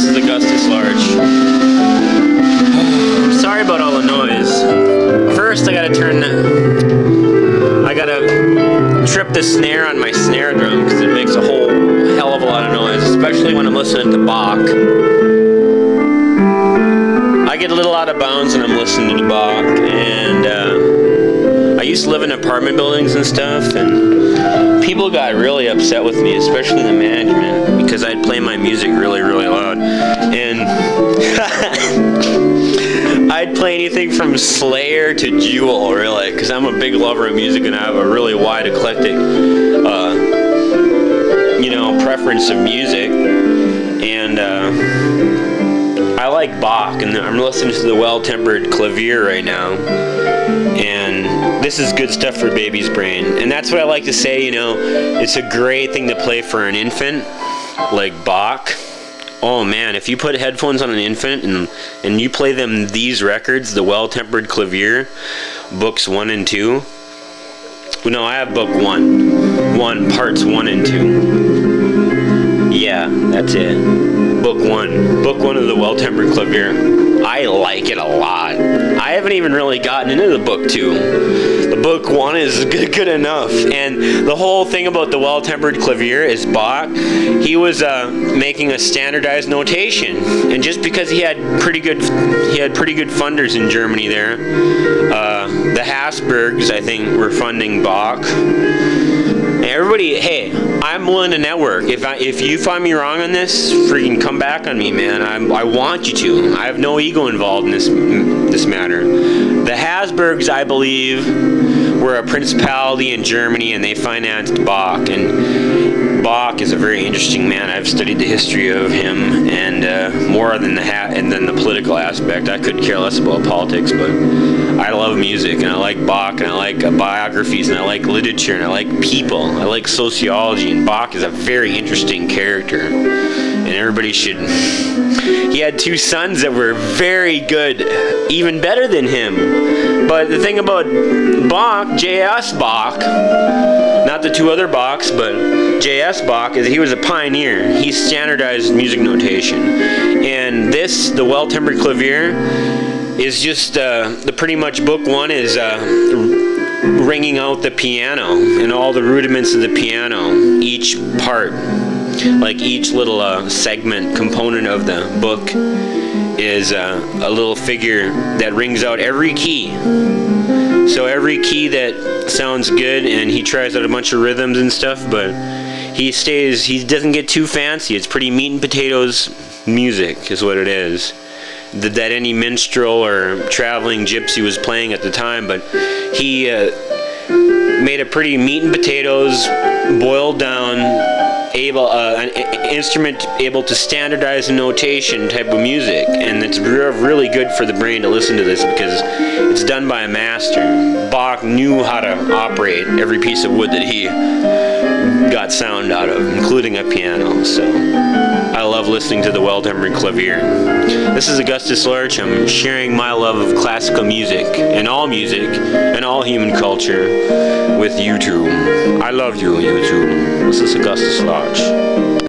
This is AugustusLarch. Sorry about all the noise. First, I gotta trip the snare on my snare drum because it makes a whole hell of a lot of noise, especially when I'm listening to Bach. I get a little out of bounds when I'm listening to Bach, and I used to live in apartment buildings and stuff, and people got really upset with me, especially the management, because I'd play my music really, really loud. And I'd play anything from Slayer to Jewel, really, because I'm a big lover of music and I have a really wide, eclectic, preference of music. And I like Bach, and I'm listening to the Well-Tempered Clavier right now. And this is good stuff for baby's brain. And that's what I like to say, it's a great thing to play for an infant, like Bach. Oh man, if you put headphones on an infant and you play them these records, the Well-Tempered Clavier, books 1 and 2. No, I have book 1, parts 1 and 2. Yeah, that's it. Book 1 of the Well-Tempered Clavier. I like it a lot. I haven't even really gotten into the book 2. The book 1 is good enough. And the whole thing about the Well-Tempered Clavier is Bach, he was making a standardized notation. And just because he had pretty good funders in Germany there, the Hasburgs, I think, were funding Bach. Everybody, hey, I'm willing to network. If you find me wrong on this, freaking come back on me, man. I want you to. I have no ego involved in this matter. The Hasburgs, I believe, were a principality in Germany, and they financed Bach. And Bach is a very interesting man. I've studied the history of him, and more than the political aspect. I could care less about politics, but I love music, and I like Bach, and I like biographies, and I like literature, and I like people. I like sociology, and Bach is a very interesting character, and everybody should. He had 2 sons that were very good, even better than him. But the thing about Bach, J.S. Bach, not the 2 other Bachs, but J.S. Bach, is he was a pioneer. He standardized music notation, and the Well-Tempered Clavier is just pretty much book 1 is ringing out the piano and all the rudiments of the piano, each part, like each little segment component of the book is a little figure that rings out every key. So every key that sounds good, and he tries out a bunch of rhythms and stuff, but he doesn't get too fancy. It's pretty meat and potatoes music is what it is. That any minstrel or traveling gypsy was playing at the time, but he made a pretty meat and potatoes, boiled down, an instrument able to standardize a notation type of music, and it's really good for the brain to listen to this because it's done by a master. Bach knew how to operate every piece of wood that he got sound out of, including a piano. So I love listening to the Well-Tempered Clavier. This is AugustusLarch. I'm sharing my love of classical music and all human culture with YouTube. I love you, YouTube. This is AugustusLarch.